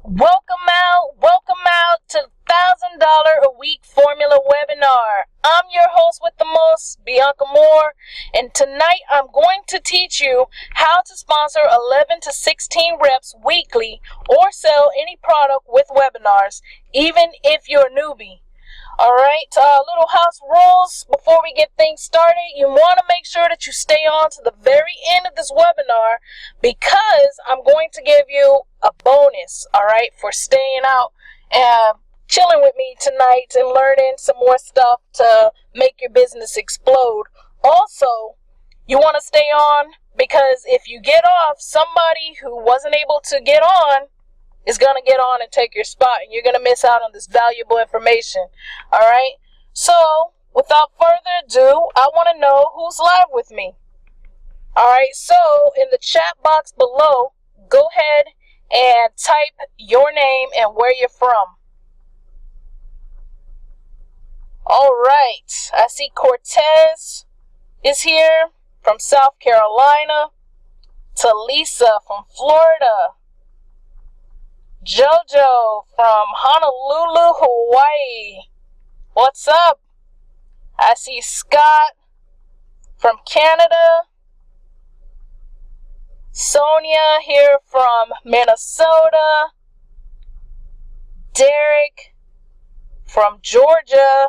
Welcome out to $1,000 a week formula webinar. I'm your host with the most, Bianca Moore, and tonight I'm going to teach you how to sponsor 11 to 16 reps weekly or sell any product with webinars, even if you're a newbie. Alright, little house rules before we get things started. You want to make sure that you stay on to the very end of this webinar because I'm going to give you a bonus, alright, for staying out and chilling with me tonight and learning some more stuff to make your business explode. Also, you want to stay on because if you get off, somebody who wasn't able to get on is going to get on and take your spot, and you're going to miss out on this valuable information. All right? So, without further ado, I want to know who's live with me. All right? So, in the chat box below, go ahead and type your name and where you're from. All right. I see Cortez is here from South Carolina. Talisa from Florida. Jojo from Honolulu, Hawaii. What's up? I see Scott from Canada. Sonia here from Minnesota. Derek from Georgia.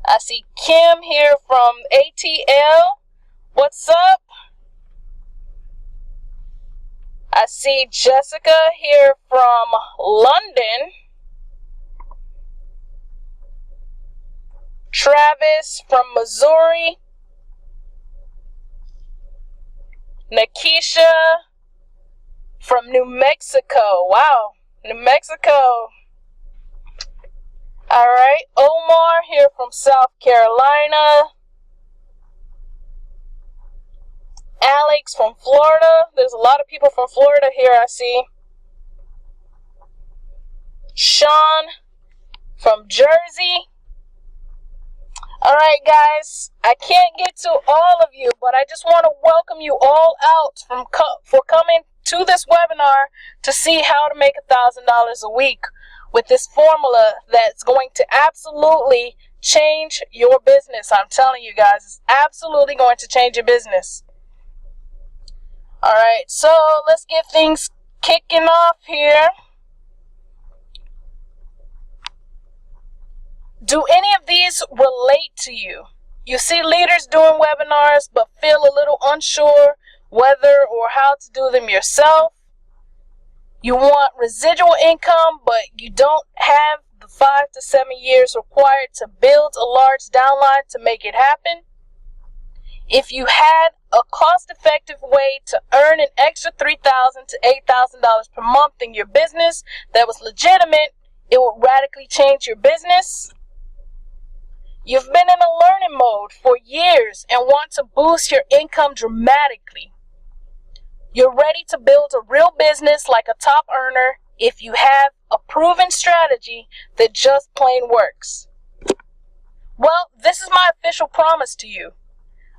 I see Kim here from ATL. What's up? I see Jessica here from London. Travis from Missouri. Nakisha from New Mexico. Wow, New Mexico. All right, Omar here from South Carolina. Alex from Florida. There's a lot of people from Florida here, I see. Sean from Jersey. All right, guys. I can't get to all of you, but I just want to welcome you all out for coming to this webinar to see how to make $1,000 a week with this formula that's going to absolutely change your business. I'm telling you guys, it's absolutely going to change your business. Alright, so let's get things kicking off here. Do any of these relate to you? You see leaders doing webinars but feel a little unsure whether or how to do them yourself. You want residual income but you don't have the 5 to 7 years required to build a large downline to make it happen. If you had a cost-effective way to earn an extra $3,000 to $8,000 per month in your business that was legitimate, it would radically change your business. You've been in a learning mode for years and want to boost your income dramatically. You're ready to build a real business like a top earner if you have a proven strategy that just plain works. Well, this is my official promise to you.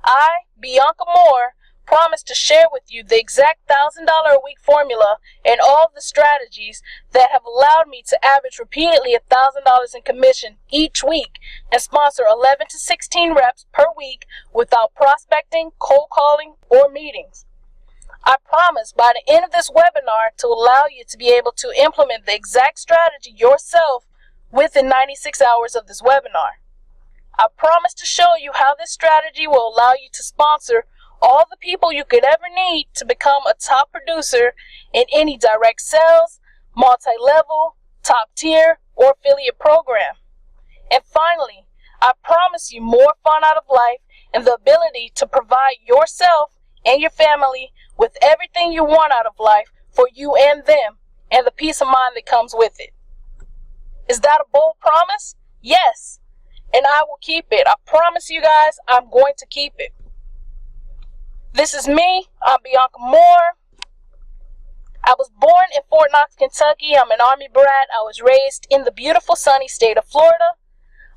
I, Bianca Moore, promise to share with you the exact $1,000 a week formula and all of the strategies that have allowed me to average repeatedly $1,000 in commission each week and sponsor 11 to 16 reps per week without prospecting, cold calling, or meetings. I promise by the end of this webinar to allow you to be able to implement the exact strategy yourself within 96 hours of this webinar. I promise to show you how this strategy will allow you to sponsor all the people you could ever need to become a top producer in any direct sales, multi-level, top tier, or affiliate program. And finally, I promise you more fun out of life and the ability to provide yourself and your family with everything you want out of life for you and them, and the peace of mind that comes with it. Is that a bold promise? Yes. And I will keep it. I promise you guys, I'm going to keep it. This is me. I'm Bianca Moore. I was born in Fort Knox, Kentucky. I'm an Army brat. I was raised in the beautiful sunny state of Florida.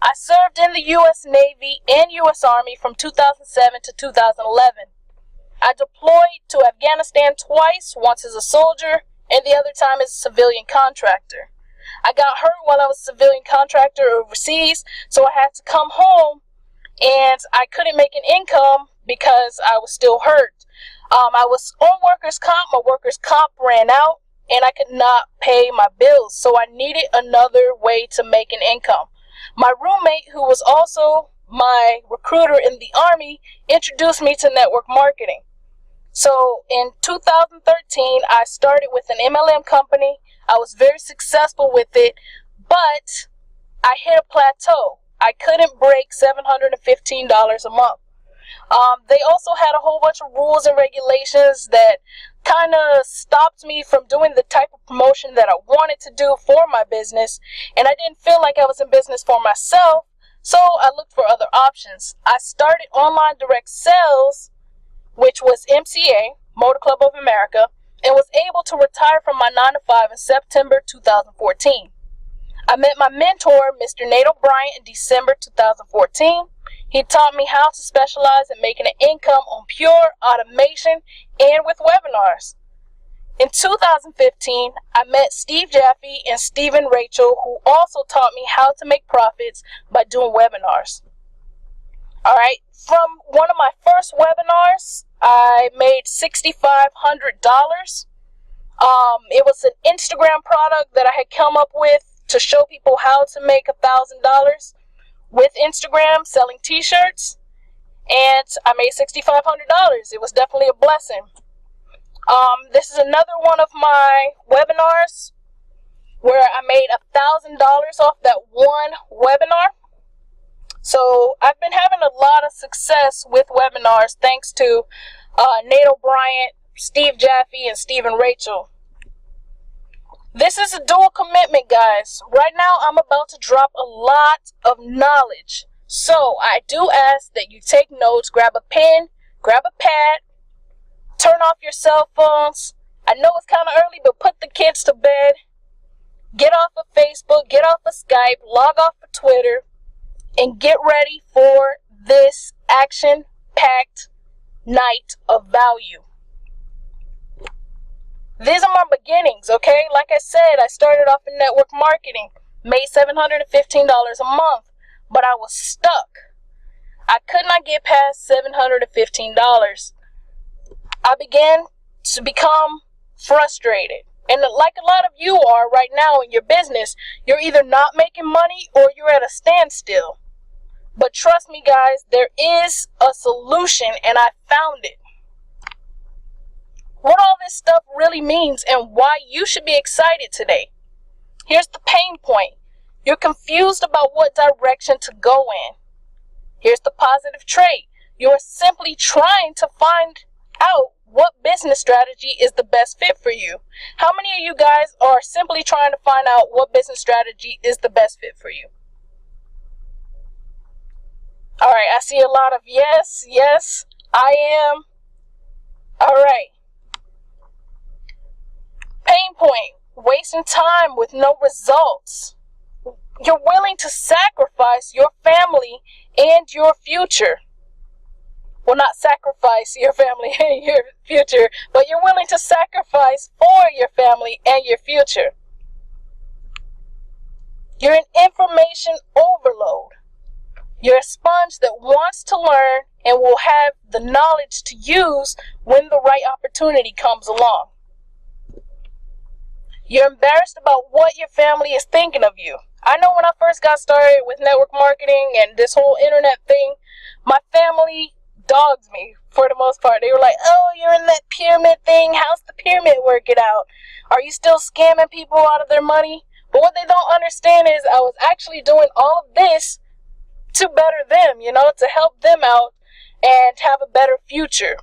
I served in the U.S. Navy and U.S. Army from 2007 to 2011. I deployed to Afghanistan twice, once as a soldier and the other time as a civilian contractor. I got hurt while I was a civilian contractor overseas, so I had to come home, and I couldn't make an income because I was still hurt. I was on workers' comp. My workers' comp ran out, and I could not pay my bills, so I needed another way to make an income. My roommate, who was also my recruiter in the Army, introduced me to network marketing. So in 2013, I started with an MLM company. I was very successful with it, but I hit a plateau. I couldn't break $715 a month. They also had a whole bunch of rules and regulations that kind of stopped me from doing the type of promotion that I wanted to do for my business, and I didn't feel like I was in business for myself, so I looked for other options. I started online direct sales, which was MCA, Motor Club of America, and was able to retire from my 9-to-5 in September 2014. I met my mentor, Mr. Nate O'Brien, in December 2014. He taught me how to specialize in making an income on pure automation and with webinars. In 2015, I met Steve Jaffe and Stephen Rachel, who also taught me how to make profits by doing webinars. All right, from one of my first webinars, I made $6,500. It was an Instagram product that I had come up with to show people how to make $1,000 with Instagram selling t-shirts, and I made $6,500. It was definitely a blessing. This is another one of my webinars where I made $1,000 off that one webinar. So I've been having a lot of success with webinars thanks to Nate O'Brien, Steve Jaffe, and Stephen Rachel. This is a dual commitment, guys. Right now, I'm about to drop a lot of knowledge. So I do ask that you take notes, grab a pen, grab a pad, turn off your cell phones. I know it's kind of early, but put the kids to bed. Get off of Facebook, get off of Skype, log off of Twitter, and get ready for this action-packed night of value. These are my beginnings, okay? Like I said, I started off in network marketing, made $715 a month, but I was stuck. I could not get past $715. I began to become frustrated. And like a lot of you are right now in your business, you're either not making money or you're at a standstill. But trust me, guys, there is a solution, and I found it. What all this stuff really means and why you should be excited today. Here's the pain point. You're confused about what direction to go in. Here's the positive trait. You're simply trying to find out what business strategy is the best fit for you. How many of you guys are simply trying to find out what business strategy is the best fit for you? All right, I see a lot of yes, I am. All right. Pain point, wasting time with no results. You're willing to sacrifice your family and your future. Well, not sacrifice your family and your future, but you're willing to sacrifice for your family and your future. You're an information overload. You're a sponge that wants to learn and will have the knowledge to use when the right opportunity comes along. You're embarrassed about what your family is thinking of you. I know when I first got started with network marketing and this whole internet thing, my family dogs me for the most part. They were like, oh, you're in that pyramid thing. How's the pyramid working out? Are you still scamming people out of their money? But what they don't understand is I was actually doing all of this to better them, to help them out and have a better future.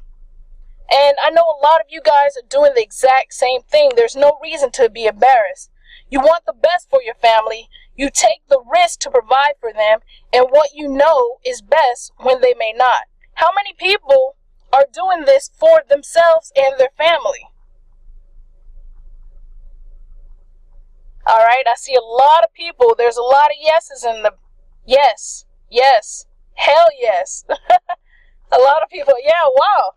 And I know a lot of you guys are doing the exact same thing. There's no reason to be embarrassed. You want the best for your family. You take the risk to provide for them and what you know is best when they may not. How many people are doing this for themselves and their family? All right, I see a lot of people. There's a lot of yeses in the yes, hell yes. A lot of people, yeah, wow.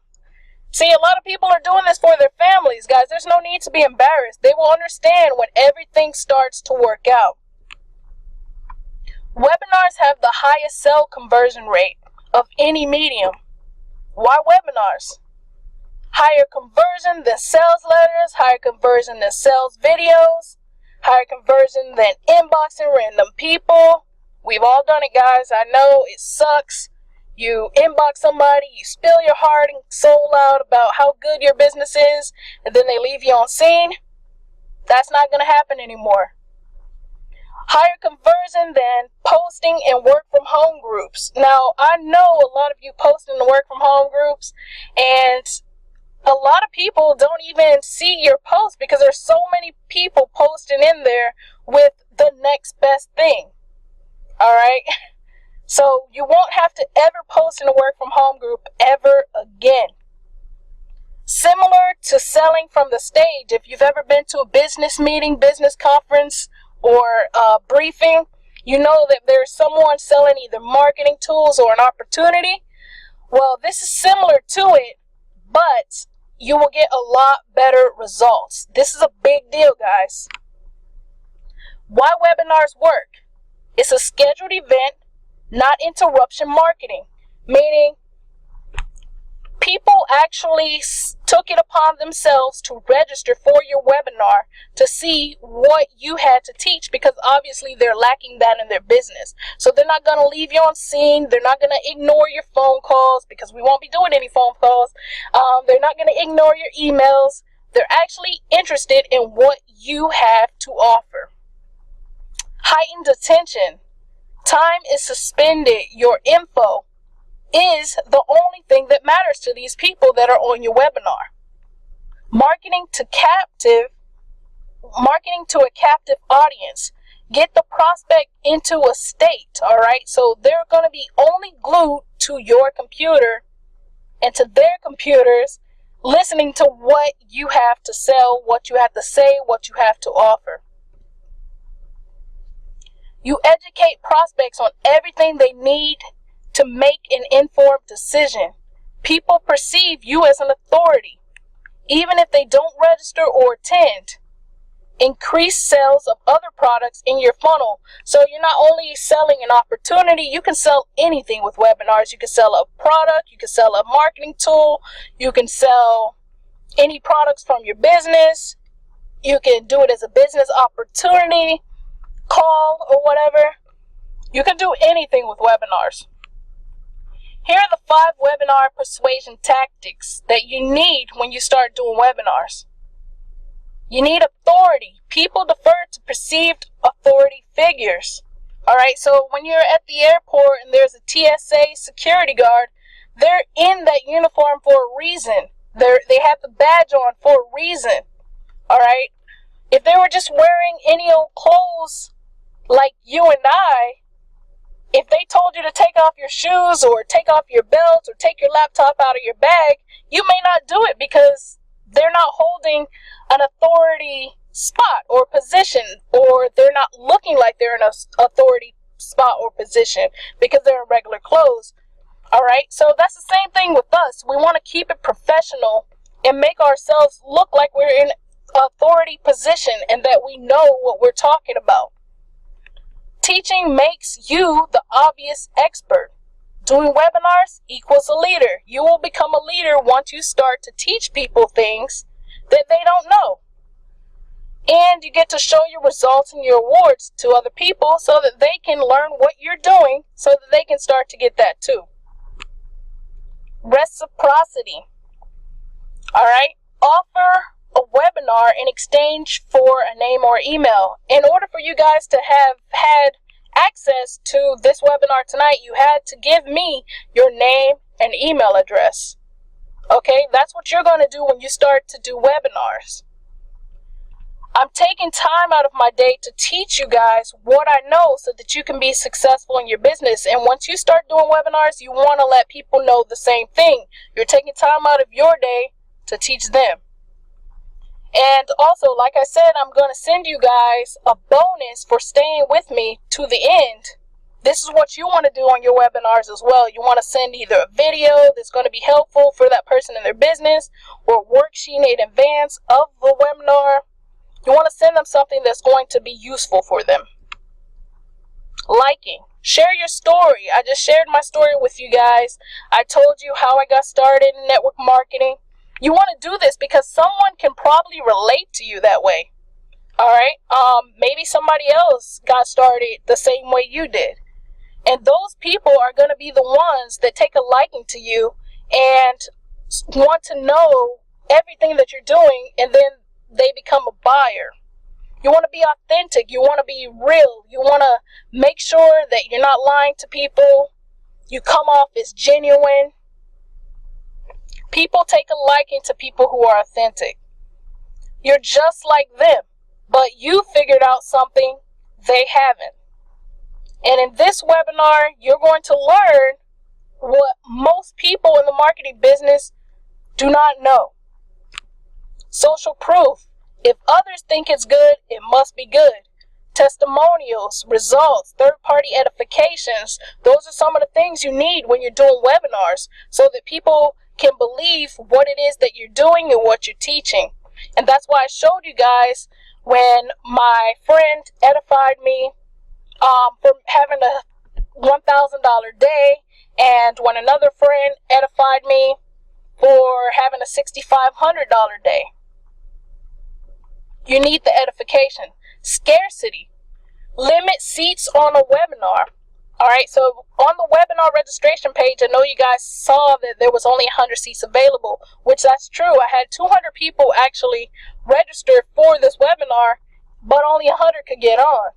See, a lot of people are doing this for their families, guys. There's no need to be embarrassed. They will understand when everything starts to work out. Webinars have the highest sale conversion rate of any medium. Why webinars? Higher conversion than sales letters, higher conversion than sales videos, higher conversion than inboxing random people. We've all done it, guys. I know it sucks. You inbox somebody, you spill your heart and soul out about how good your business is, and then they leave you on scene. That's not going to happen anymore. Higher conversion than posting in work from home groups. Now, I know a lot of you post in the work from home groups, and a lot of people don't even see your post because there's so many people posting in there with the next best thing. All right? So you won't have to ever post in a work from home group ever again. Similar to selling from the stage, if you've ever been to a business meeting, business conference, or a briefing, you know that there's someone selling either marketing tools or an opportunity. Well, this is similar to it, but you will get a lot better results. This is a big deal, guys. Why webinars work? It's a scheduled event, not interruption marketing, meaning people actually took it upon themselves to register for your webinar to see what you had to teach, because obviously they're lacking that in their business. So they're not going to leave you on scene. They're not going to ignore your phone calls, because we won't be doing any phone calls. They're not going to ignore your emails. They're actually interested in what you have to offer. Heightened attention. Time is suspended. Your info is the only thing that matters to these people that are on your webinar. Marketing to a captive audience. Get the prospect into a state, all right? So they're going to be only glued to your computer and to their computers, listening to what you have to sell, what you have to say, what you have to offer. You educate prospects on everything they need to make an informed decision. People perceive you as an authority, even if they don't register or attend. Increase sales of other products in your funnel. So you're not only selling an opportunity, you can sell anything with webinars. You can sell a product, you can sell a marketing tool, you can sell any products from your business. You can do it as a business opportunity, call, or whatever. You can do anything with webinars. Here are the 5 webinar persuasion tactics that you need when you start doing webinars. You need authority. People defer to perceived authority figures. All right, so when you're at the airport and there's a TSA security guard, they're in that uniform for a reason. They have the badge on for a reason. All right, if they were just wearing any old clothes like you and I, if they told you to take off your shoes or take off your belt or take your laptop out of your bag, you may not do it because they're not holding an authority spot or position, or they're not looking like they're in an authority spot or position because they're in regular clothes. All right, so that's the same thing with us. We want to keep it professional and make ourselves look like we're in authority position and that we know what we're talking about. Teaching makes you the obvious expert. Doing webinars equals a leader. You will become a leader once you start to teach people things that they don't know. And you get to show your results and your awards to other people so that they can learn what you're doing so that they can start to get that too. Reciprocity. All right. Offer a webinar in exchange for a name or email. In order for you guys to have had access to this webinar tonight, you had to give me your name and email address. Okay, that's what you're going to do when you start to do webinars. I'm taking time out of my day to teach you guys what I know so that you can be successful in your business. And once you start doing webinars, you want to let people know the same thing. You're taking time out of your day to teach them. And also, like I said, I'm going to send you guys a bonus for staying with me to the end This is what you want to do on your webinars as well. You want to send either a video that's going to be helpful for that person in their business, or a worksheet in advance of the webinar. You want to send them something that's going to be useful for them. Liking. Share your story. I just shared my story with you guys. I told you how I got started in network marketing. You want to do this because someone can probably relate to you that way. All right? Maybe somebody else got started the same way you did. And those people are going to be the ones that take a liking to you and want to know everything that you're doing, and then they become a buyer. You want to be authentic. You want to be real. You want to make sure that you're not lying to people. You come off as genuine. People take a liking to people who are authentic. You're just like them, but you figured out something they haven't. And in this webinar, you're going to learn what most people in the marketing business do not know. Social proof. If others think it's good, it must be good. Testimonials, results, third-party edifications. Those are some of the things you need when you're doing webinars so that people can believe what it is that you're doing and what you're teaching. And that's why I showed you guys when my friend edified me for having a $1,000 day, and when another friend edified me for having a $6,500 day. You need the edification. Scarcity. Limit seats on a webinar. All right, so on the webinar registration page, I know you guys saw that there was only 100 seats available, which that's true. I had 200 people actually register for this webinar, but only 100 could get on.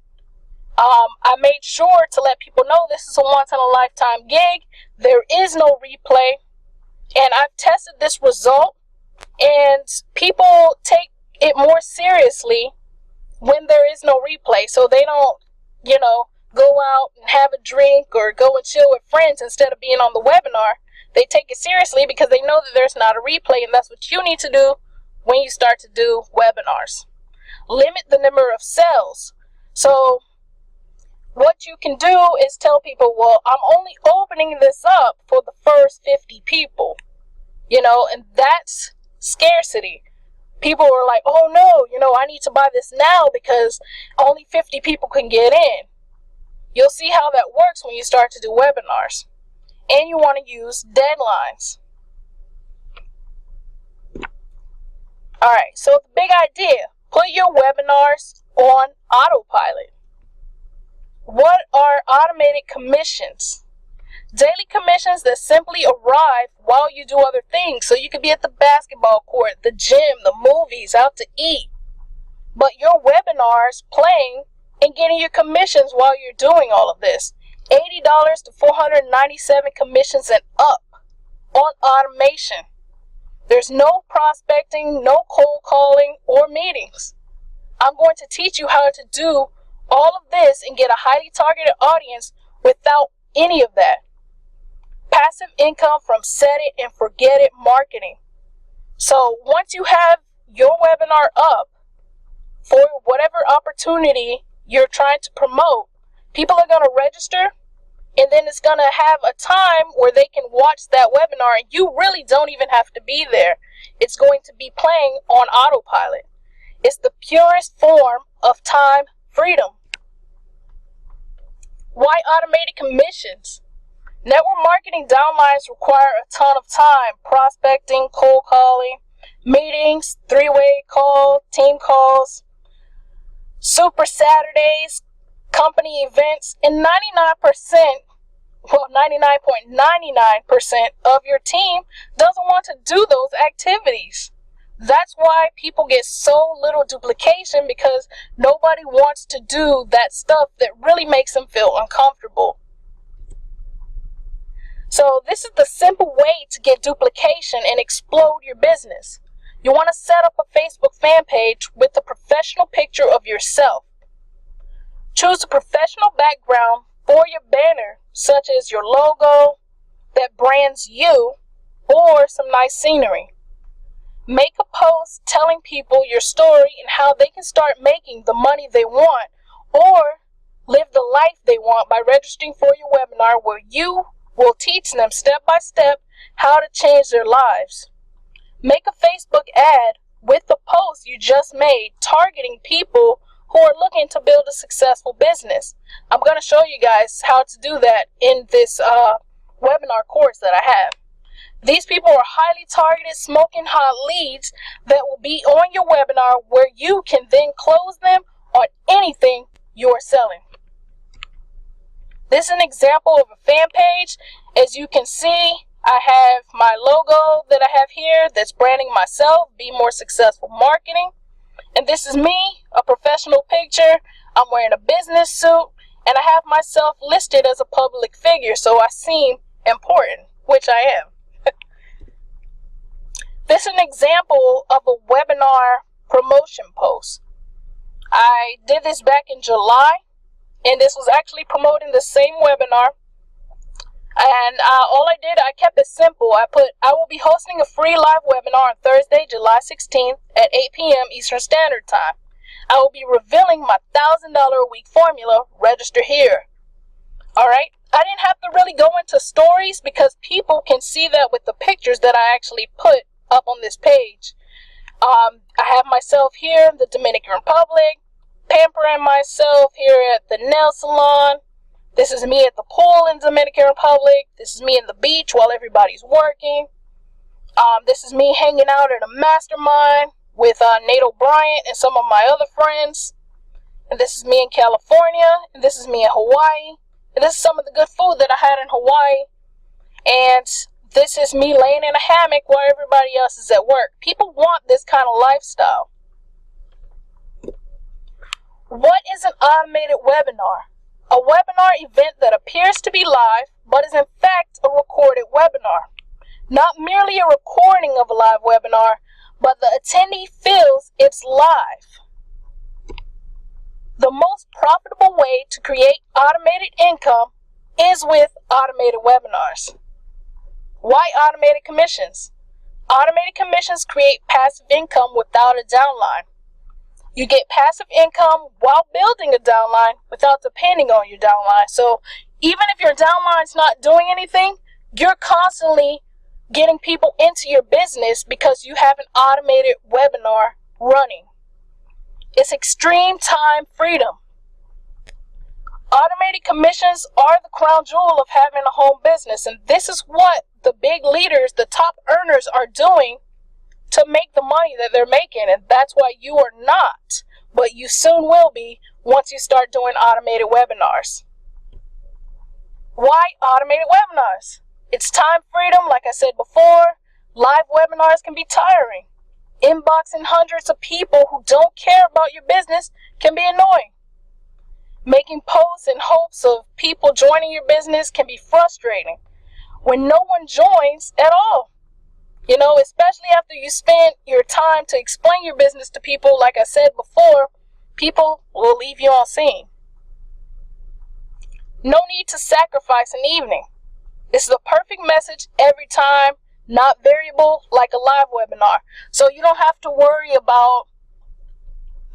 I made sure to let people know this is a once-in-a-lifetime gig. There is no replay, and I've tested this result, and people take it more seriously when there is no replay, so they don't, go out and have a drink or go and chill with friends instead of being on the webinar. They take it seriously because they know that there's not a replay, and that's what you need to do when you start to do webinars. Limit the number of cells. So what you can do is tell people, well, I'm only opening this up for the first 50 people, and that's scarcity. People are like, oh no, I need to buy this now because only 50 people can get in. You'll see how that works when you start to do webinars. And you want to use deadlines. All right, so the big idea, put your webinars on autopilot. What are automated commissions? Daily commissions that simply arrive while you do other things. So you could be at the basketball court, the gym, the movies, out to eat. But your webinars playing and getting your commissions while you're doing all of this. $80 to $497 commissions and up on automation. There's no prospecting, no cold calling, or meetings. I'm going to teach you how to do all of this and get a highly targeted audience without any of that. Passive income from set it and forget it marketing. So once you have your webinar up for whatever opportunity you're trying to promote, people are going to register, and then it's going to have a time where they can watch that webinar, and you really don't even have to be there. It's going to be playing on autopilot. It's the purest form of time freedom. Why automated commissions? Network marketing downlines require a ton of time. Prospecting, cold calling, meetings, three-way call, team calls, super Saturdays, company events, and 99.99% of your team doesn't want to do those activities. That's why people get so little duplication, because nobody wants to do that stuff that really makes them feel uncomfortable. So this is the simple way to get duplication and explode your business. You want to set up a Facebook fan page with a professional picture of yourself. Choose a professional background for your banner, such as your logo that brands you, or some nice scenery. Make a post telling people your story and how they can start making the money they want, or live the life they want by registering for your webinar, where you will teach them step by step how to change their lives. Make a Facebook ad with the post you just made, targeting people who are looking to build a successful business. I'm going to show you guys how to do that in this webinar course that I have. These people are highly targeted, smoking hot leads that will be on your webinar, where you can then close them on anything you are selling. This is an example of a fan page. As you can see, I have my logo that I have here that's branding myself, Be More Successful Marketing. And this is me, a professional picture. I'm wearing a business suit, and I have myself listed as a public figure, so I seem important, which I am. This is an example of a webinar promotion post. I did this back in July, and this was actually promoting the same webinar. And all I did, I kept it simple. I put, I will be hosting a free live webinar on Thursday, July 16th at 8 p.m. Eastern Standard Time. I will be revealing my $1,000 a week formula. Register here. All right. I didn't have to really go into stories because people can see that with the pictures that I actually put up on this page. I have myself here in the Dominican Republic, pampering myself here at the nail salon. This is me at the pool in Dominican Republic. This is me in the beach while everybody's working. This is me hanging out at a mastermind with Nate O'Brien and some of my other friends. And this is me in California. And this is me in Hawaii. And this is some of the good food that I had in Hawaii. And this is me laying in a hammock while everybody else is at work. People want this kind of lifestyle. What is an automated webinar? A webinar event that appears to be live, but is in fact a recorded webinar. Not merely a recording of a live webinar, but the attendee feels it's live. The most profitable way to create automated income is with automated webinars. Why automated commissions? Automated commissions create passive income without a downline. You get passive income while building a downline without depending on your downline. So even if your downline's not doing anything, you're constantly getting people into your business because you have an automated webinar running. It's extreme time freedom. Automated commissions are the crown jewel of having a home business, and this is what the big leaders, the top earners, are doing to make the money that they're making. And that's why you are not, but you soon will be once you start doing automated webinars. Why automated webinars? It's time freedom. Like I said before, live webinars can be tiring. Inboxing hundreds of people who don't care about your business can be annoying. Making posts in hopes of people joining your business can be frustrating when no one joins at all. You know, especially after you spend your time to explain your business to people. Like I said before, people will leave you on scene. No need to sacrifice an evening. This is a perfect message every time, not variable like a live webinar. So you don't have to worry about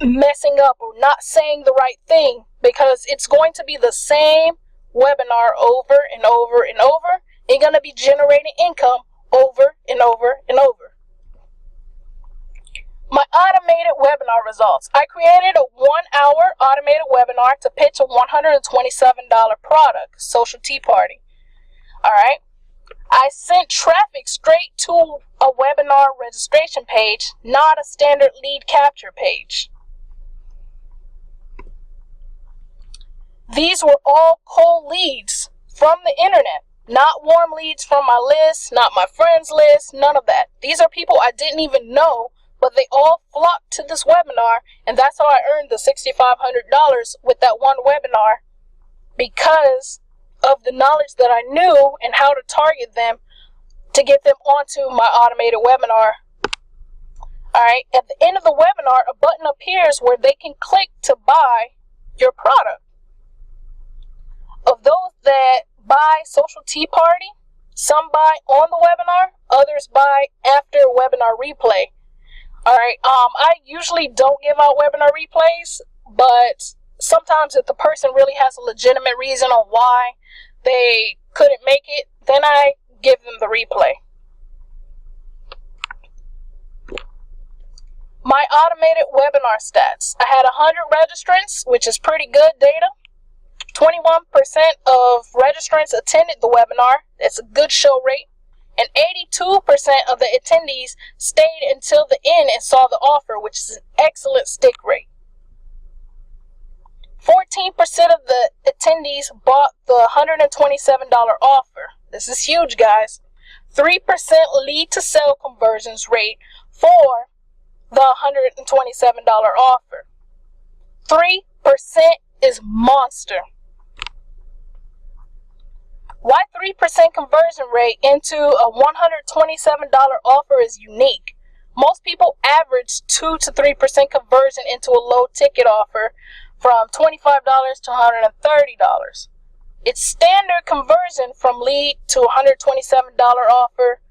messing up or not saying the right thing, because it's going to be the same webinar over and over and over. You're going to be generating income over and over and over. My automated webinar results. I created a 1-hour automated webinar to pitch a $127 product, Social Tea Party. All right. I sent traffic straight to a webinar registration page, not a standard lead capture page. These were all cold leads from the internet, not warm leads from my list, not my friends list, none of that. These are people I didn't even know, but they all flocked to this webinar, and that's how I earned the $6,500 with that one webinar, because of the knowledge that I knew and how to target them to get them onto my automated webinar. All right, at the end of the webinar, a button appears where they can click to buy your product. Of those that buy Social Tea Party, some buy on the webinar, others buy after webinar replay. All right, I usually don't give out webinar replays, but sometimes if the person really has a legitimate reason on why they couldn't make it, then I give them the replay. My automated webinar stats. I had 100 registrants, which is pretty good data. 21% of registrants attended the webinar. That's a good show rate. And 82% of the attendees stayed until the end and saw the offer, which is an excellent stick rate. 14% of the attendees bought the $127 offer. This is huge, guys. 3% lead to sell conversions rate for the $127 offer. 3% is monster. Why 3% conversion rate into a $127 offer is unique. Most people average 2 to 3% conversion into a low ticket offer from $25 to $130. Its standard conversion from lead to $127 offer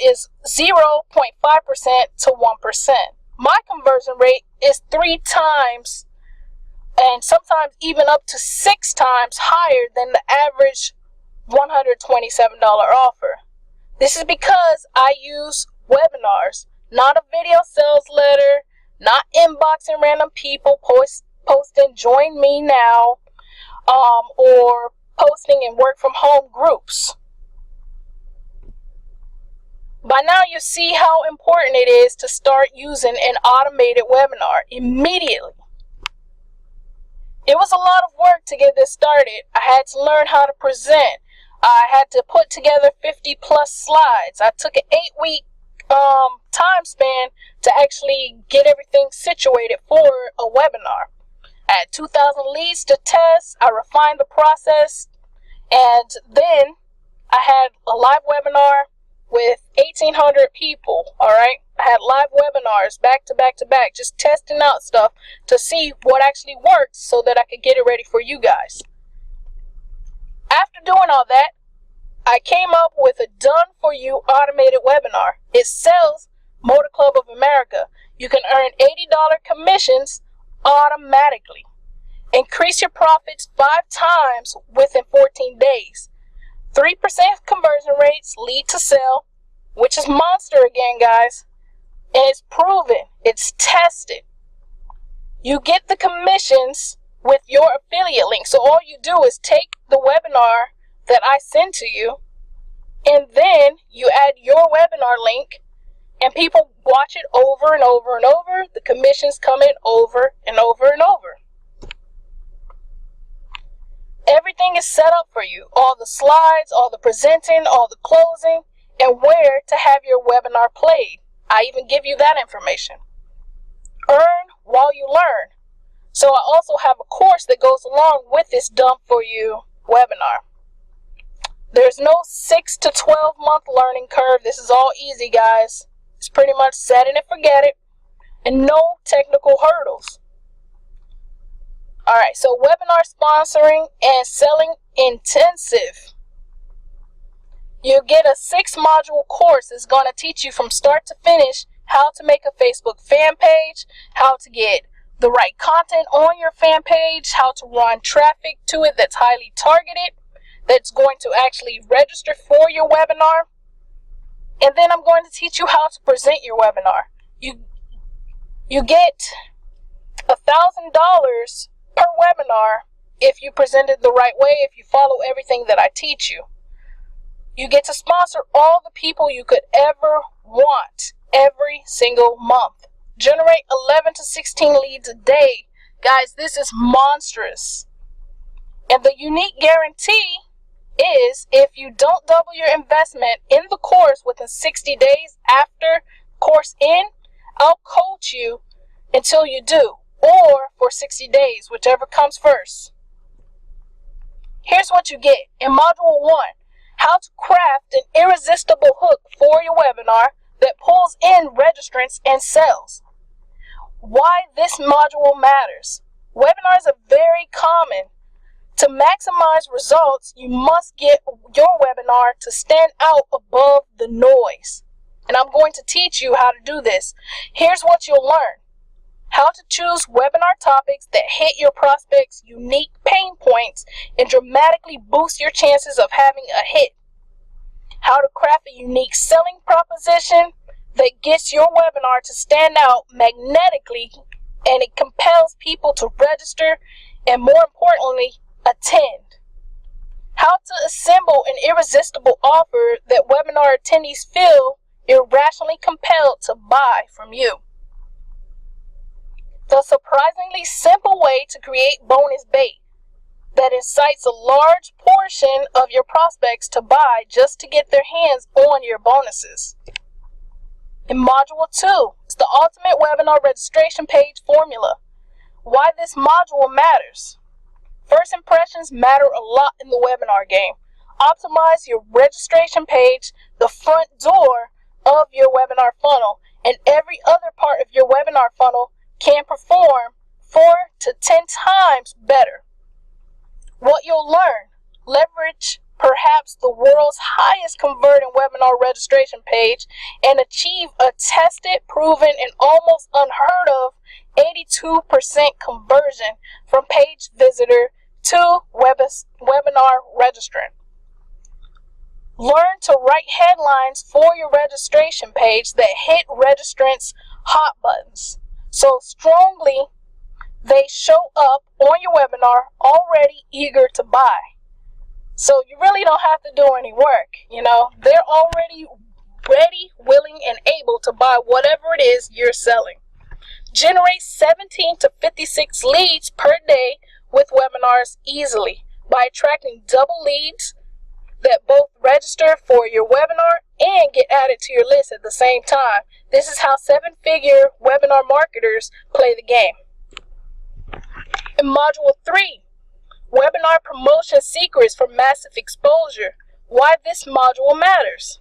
is 0.5% to 1%. My conversion rate is 3 times and sometimes even up to 6 times higher than the average $127 offer. This is because I use webinars, not a video sales letter, not inboxing random people, posting join me now, or posting in work from home groups. By now you see how important it is to start using an automated webinar immediately. It was a lot of work to get this started. I had to learn how to present. I had to put together 50 plus slides. I took an 8-week time span to actually get everything situated for a webinar. I had 2,000 leads to test. I refined the process, and then I had a live webinar with 1,800 people. All right, I had live webinars back to back to back, just testing out stuff to see what actually worked so that I could get it ready for you guys. After doing all that, I came up with a done-for-you automated webinar. It sells Motor Club of America. You can earn $80 commissions automatically. Increase your profits 5 times within 14 days. 3% conversion rates lead to sell, which is monster again, guys. And it's proven. It's tested. You get the commissions with your affiliate link. So all you do is take the webinar that I send to you, and then you add your webinar link, and people watch it over and over and over. The commissions come in over and over and over. Everything is set up for you. All the slides, all the presenting, all the closing, and where to have your webinar played. I even give you that information. Earn while you learn. So I also have a course that goes along with this done-for-you webinar. There's no 6 to 12 month learning curve. This is all easy, guys. It's pretty much set it and forget it, and no technical hurdles. All right, so webinar sponsoring and selling intensive. You get a 6-module course that's going to teach you from start to finish how to make a Facebook fan page, how to get the right content on your fan page, how to run traffic to it that's highly targeted, that's going to actually register for your webinar. And then I'm going to teach you how to present your webinar. You get $1,000 per webinar if you present it the right way, if you follow everything that I teach you. You get to sponsor all the people you could ever want every single month. Generate 11 to 16 leads a day. Guys, this is monstrous. And the unique guarantee is if you don't double your investment in the course within 60 days after course end, I'll coach you until you do, or for 60 days, whichever comes first. Here's what you get. In Module 1, how to craft an irresistible hook for your webinar that pulls in registrants and sales. Why this module matters. Webinars are very common. To maximize results, you must get your webinar to stand out above the noise. And I'm going to teach you how to do this. Here's what you'll learn. how to choose webinar topics that hit your prospects' unique pain points and dramatically boost your chances of having a hit, how to craft a unique selling proposition that gets your webinar to stand out magnetically and it compels people to register and, more importantly, attend. How to assemble an irresistible offer that webinar attendees feel irrationally compelled to buy from you. The surprisingly simple way to create bonus bait that incites a large portion of your prospects to buy just to get their hands on your bonuses. In Module 2 is the Ultimate Webinar Registration Page Formula. Why this module matters. First impressions matter a lot in the webinar game. Optimize your registration page, the front door of your webinar funnel, and every other part of your webinar funnel can perform 4 to 10 times better. What you'll learn: leverage perhaps the world's highest converting webinar registration page and achieve a tested, proven, and almost unheard of 82% conversion from page visitor to webinar registrant. Learn to write headlines for your registration page that hit registrants' hot buttons so strongly they show up on your webinar already eager to buy. So you really don't have to do any work. They're already ready, willing, and able to buy whatever it is you're selling. Generate 17 to 56 leads per day with webinars easily by attracting double leads that both register for your webinar and get added to your list at the same time. This is how 7-figure webinar marketers play the game. In Module 3, Webinar Promotion Secrets for Massive Exposure. Why this module matters.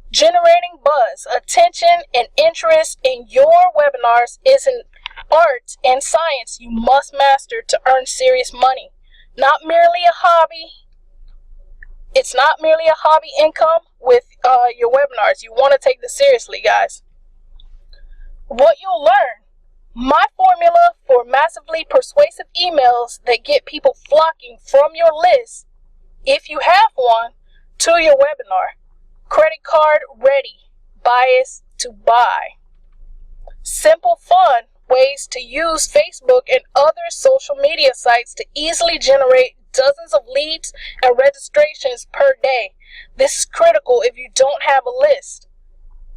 Generating buzz, attention, and interest in your webinars is an art and science you must master to earn serious money. Not merely a hobby. It's not merely a hobby income with your webinars. You want to take this seriously, guys. What you'll learn: my formula for massively persuasive emails that get people flocking from your list, if you have one, to your webinar. Credit card ready. Bias to buy. Simple, fun ways to use Facebook and other social media sites to easily generate dozens of leads and registrations per day. This is critical if you don't have a list.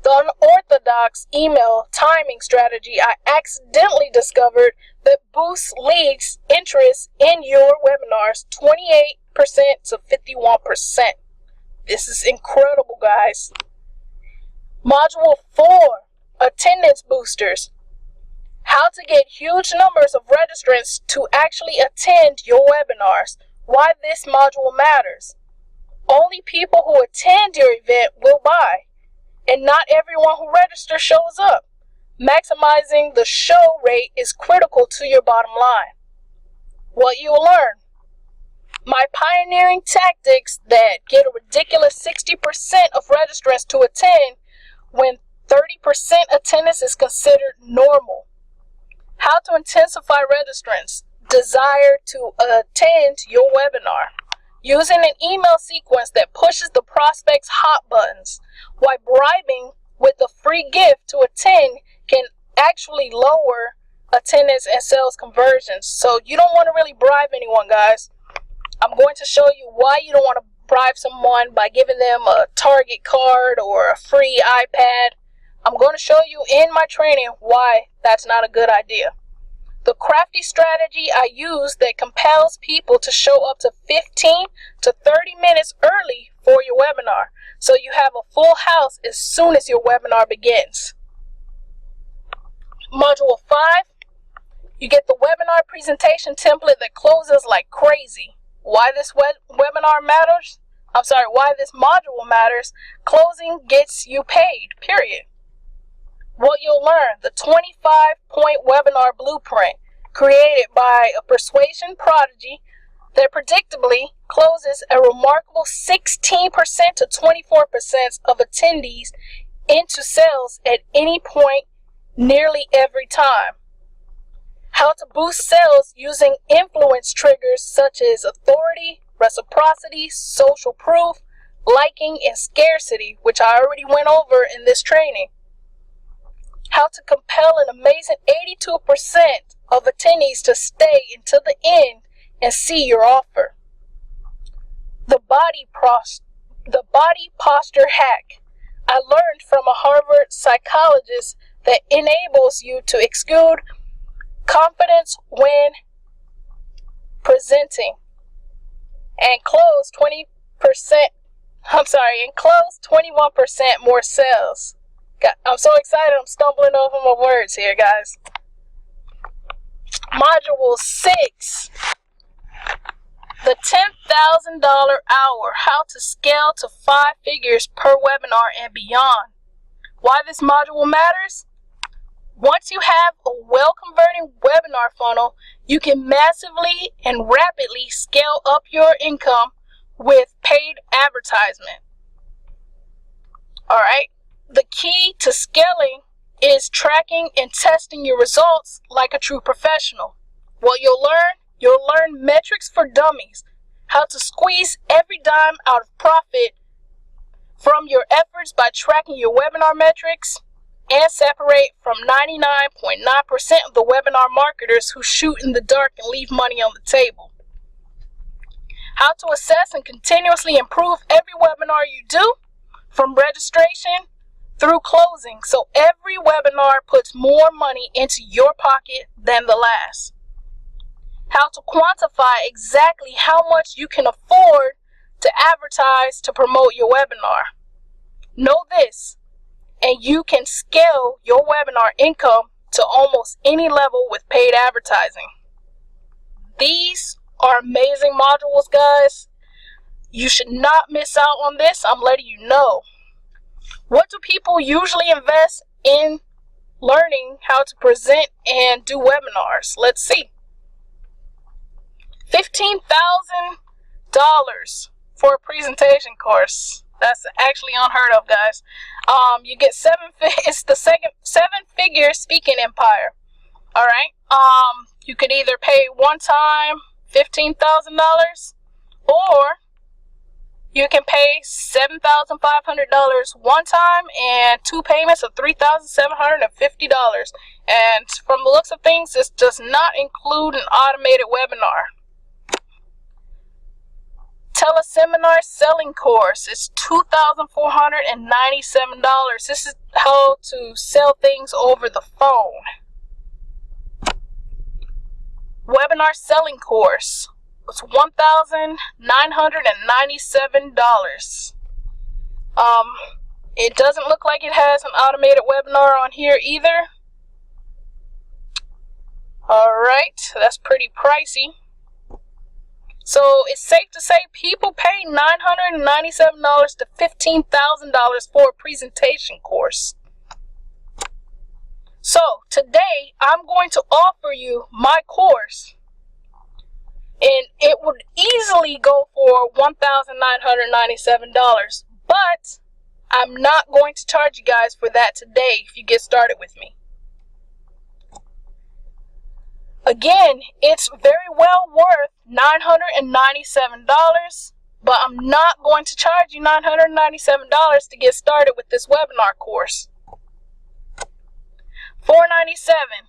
The unorthodox email timing strategy I accidentally discovered that boosts leads interest in your webinars 28% to 51%. This is incredible, guys. Module 4, Attendance Boosters. How to get huge numbers of registrants to actually attend your webinars. Why this module matters. Only people who attend your event will buy, and not everyone who registers shows up. Maximizing the show rate is critical to your bottom line. What you'll learn: my pioneering tactics that get a ridiculous 60% of registrants to attend when 30% attendance is considered normal. How to intensify registrants' desire to attend your webinar. Using an email sequence that pushes the prospect's hot buttons, while bribing with a free gift to attend can actually lower attendance and sales conversions. So you don't want to really bribe anyone, guys. I'm going to show you why you don't want to bribe someone by giving them a Target card or a free iPad. I'm going to show you in my training why that's not a good idea. The crafty strategy I use that compels people to show up to 15 to 30 minutes early for your webinar, so you have a full house as soon as your webinar begins. Module 5, you get the webinar presentation template that closes like crazy. Why this webinar matters? Why this module matters. Closing gets you paid, period. What you'll learn: the 25-point webinar blueprint created by a persuasion prodigy that predictably closes a remarkable 16% to 24% of attendees into sales at any point nearly every time. to boost sales using influence triggers such as authority, reciprocity, social proof, liking, and scarcity, which I already went over in this training. How to compel an amazing 82% of attendees to stay until the end and see your offer. The body posture hack. I learned from a Harvard psychologist that enables you to exude confidence when presenting and close 21% more sales. I'm so excited, I'm stumbling over my words here, guys. Module 6, the $10,000 hour, how to scale to 5 figures per webinar and beyond. Why this module matters? Once you have a well-converting webinar funnel, you can massively and rapidly scale up your income with paid advertisement. All right. The key to scaling is tracking and testing your results like a true professional. What you'll learn metrics for dummies, how to squeeze every dime out of profit from your efforts by tracking your webinar metrics, and separate from 99.9% of the webinar marketers who shoot in the dark and leave money on the table. How to assess and continuously improve every webinar you do, from registration through closing, so every webinar puts more money into your pocket than the last. How to quantify exactly how much you can afford to advertise to promote your webinar. Know this, and you can scale your webinar income to almost any level with paid advertising. These are amazing modules, guys. You should not miss out on this. I'm letting you know. What do people usually invest in learning how to present and do webinars? Let's see. $15,000 for a presentation course. That's actually unheard of, guys. You get it's the seven-figure speaking empire. All right. You could either pay one time $15,000, or you can pay $7,500 one time and 2 payments of $3,750. And from the looks of things, this does not include an automated webinar. Teleseminar selling course is $2,497. This is how to sell things over the phone. Webinar selling course was $1,997. It doesn't look like it has an automated webinar on here either. Alright, that's pretty pricey. So it's safe to say people pay $997 to $15,000 for a presentation course. So today I'm going to offer you my course, and it would easily go for $1,997, but I'm not going to charge you guys for that today if you get started with me. Again, it's very well worth $997, but I'm not going to charge you $997 to get started with this webinar course. $497.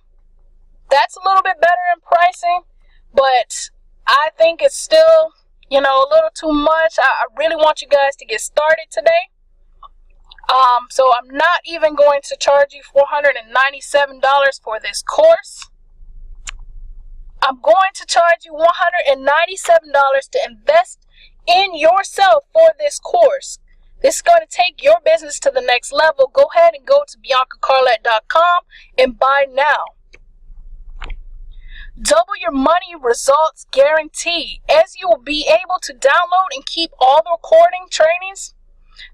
That's a little bit better in pricing, but I think it's still, a little too much. I really want you guys to get started today. So I'm not even going to charge you $497 for this course. I'm going to charge you $197 to invest in yourself for this course. This is going to take your business to the next level. Go ahead and go to BiancaCarlette.com and buy now. Double your money results guarantee, as you will be able to download and keep all the recording trainings.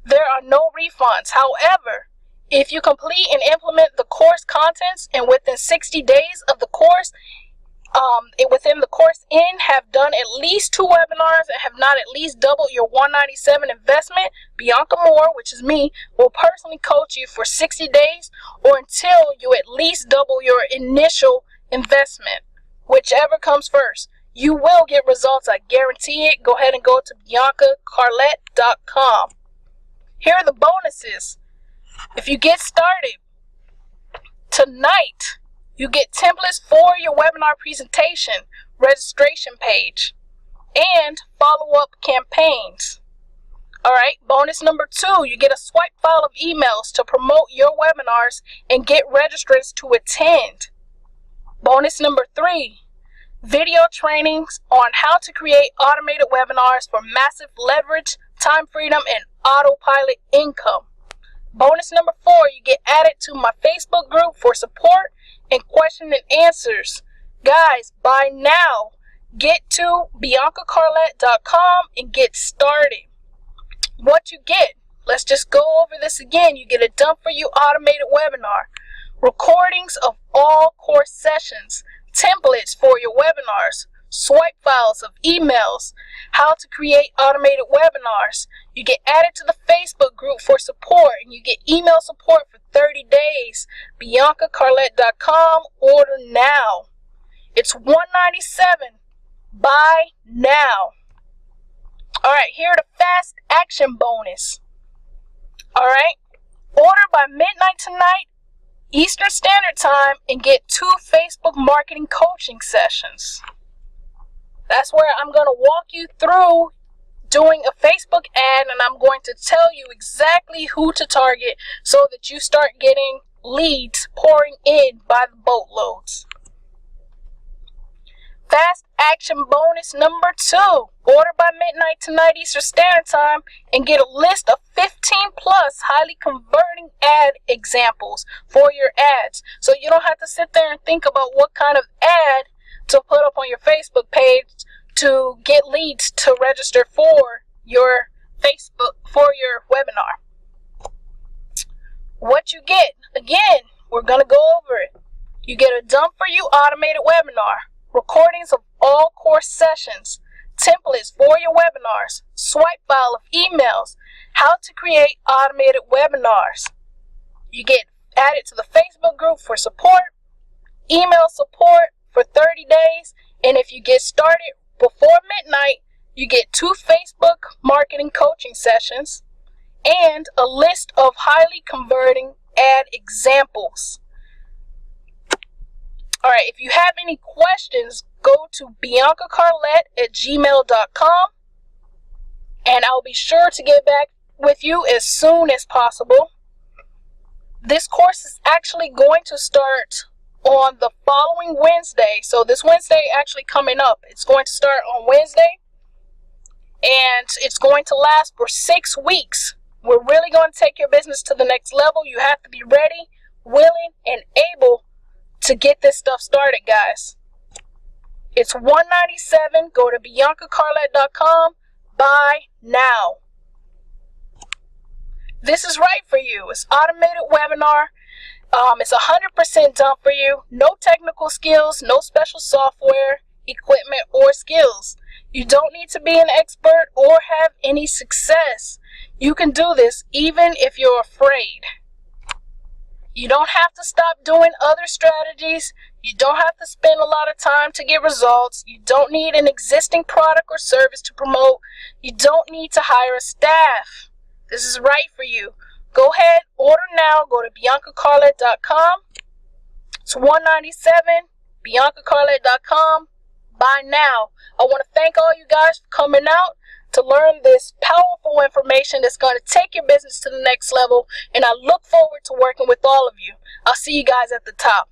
There are no refunds. However, if you complete and implement the course contents and within 60 days of the course, within the course have done at least 2 webinars and have not at least doubled your $197 investment, Bianca Moore, which is me, will personally coach you for 60 days or until you at least double your initial investment. Whichever comes first. You will get results, I guarantee it. Go ahead and go to BiancaCarlette.com. Here are the bonuses. If you get started tonight, you get templates for your webinar presentation, registration page, and follow-up campaigns. Alright, bonus number 2, you get a swipe file of emails to promote your webinars and get registrants to attend. Bonus number 3, video trainings on how to create automated webinars for massive leverage, time freedom, and autopilot income. Bonus number 4, you get added to my Facebook group for support and question and answers. Guys, by now, get to BiancaCarlette.com and get started. What you get, let's just go over this again. You get a done for you automated webinar, recordings of all course sessions, templates for your webinars, swipe files of emails, how to create automated webinars. You get added to the Facebook group for support, and you get email support for 30 days. BiancaCarlette.com. Order now. It's $197. Buy now. Alright, here are the fast action bonus. Alright, order by midnight tonight, Eastern Standard Time, and get 2 Facebook marketing coaching sessions. That's where I'm going to walk you through doing a Facebook ad, and I'm going to tell you exactly who to target so that you start getting leads pouring in by the boatloads. Fast action bonus number 2. Order by midnight tonight Eastern Standard Time and get a list of 15 plus highly converting ad examples for your ads. So you don't have to sit there and think about what kind of ad to put up on your Facebook page to get leads to register for your Facebook, for your webinar. What you get, again, we're going to go over it. You get a done for you automated webinar, recordings of all course sessions, templates for your webinars, swipe file of emails, how to create automated webinars. You get added to the Facebook group for support, email support for 30 days, and if you get started before midnight, you get 2 Facebook marketing coaching sessions and a list of highly converting ad examples. Alright, if you have any questions, go to BiancaCarlette@gmail.com, and I'll be sure to get back with you as soon as possible. This course is actually going to start on the following Wednesday. So this Wednesday actually coming up. It's going to start on Wednesday, and it's going to last for 6 weeks. We're really going to take your business to the next level. You have to be ready, willing, and able to get this stuff started, guys. It's $197. Go to BiancaCarlette.com. Buy now. This is right for you. It's automated webinar. It's 100% done for you. No technical skills, no special software, equipment, or skills. You don't need to be an expert or have any success. You can do this even if you're afraid. You don't have to stop doing other strategies. You don't have to spend a lot of time to get results. You don't need an existing product or service to promote. You don't need to hire a staff. This is right for you. Go ahead, order now. Go to BiancaCarlette.com. It's $197. BiancaCarlette.com. Buy now. I want to thank all you guys for coming out to learn this powerful information that's going to take your business to the next level, and I look forward to working with all of you. I'll see you guys at the top.